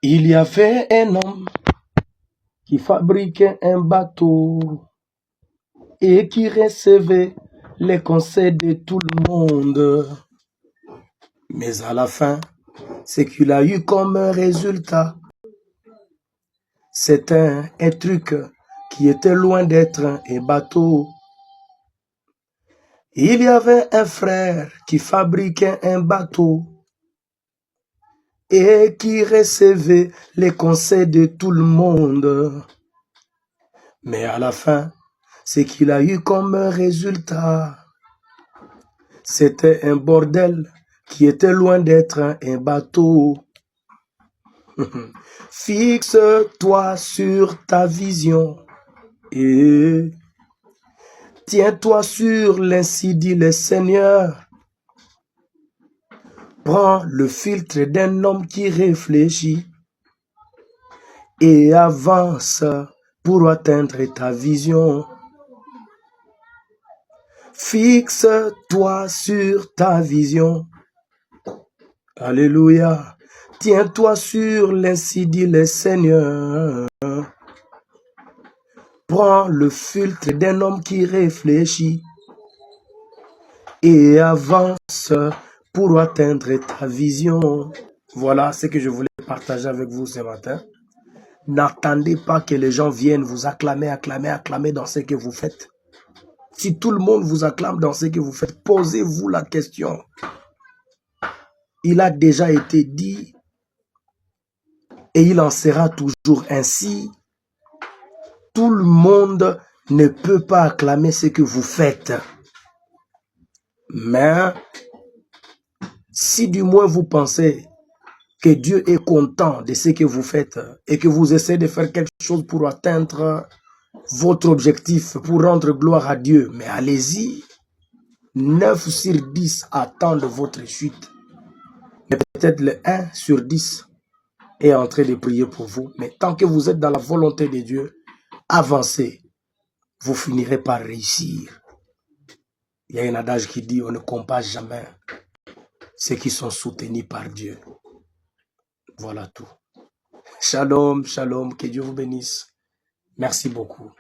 Il y avait un homme qui fabriquait un bateau et qui recevait les conseils de tout le monde. Mais à la fin, ce qu'il a eu comme résultat, c'était un truc qui était loin d'être un bateau. Il y avait un frère qui fabriquait un bateau et qui recevait les conseils de tout le monde. Mais à la fin, ce qu'il a eu comme résultat, c'était un bordel qui était loin d'être un bateau. Fixe-toi sur ta vision et tiens-toi sur l'ainsi dit le Seigneur. Prends le filtre d'un homme qui réfléchit et avance pour atteindre ta vision. Fixe-toi sur ta vision. Alléluia. Tiens-toi sur l'ainsi dit le Seigneur. Prends le filtre d'un homme qui réfléchit et avance pour atteindre ta vision. Voilà ce que je voulais partager avec vous ce matin. N'attendez pas que les gens viennent vous acclamer dans ce que vous faites. Si tout le monde vous acclame dans ce que vous faites, posez-vous la question. Il a déjà été dit et il en sera toujours ainsi. Tout le monde ne peut pas acclamer ce que vous faites. Mais si du moins vous pensez que Dieu est content de ce que vous faites et que vous essayez de faire quelque chose pour atteindre votre objectif, pour rendre gloire à Dieu, mais allez-y. 9 sur 10 attendent votre chute. Mais peut-être le 1 sur 10 est en train de prier pour vous. Mais tant que vous êtes dans la volonté de Dieu, avancez. Vous finirez par réussir. Il y a un adage qui dit, on ne compare jamais ceux qui sont soutenus par Dieu. Voilà tout. Shalom, shalom, que Dieu vous bénisse. Merci beaucoup.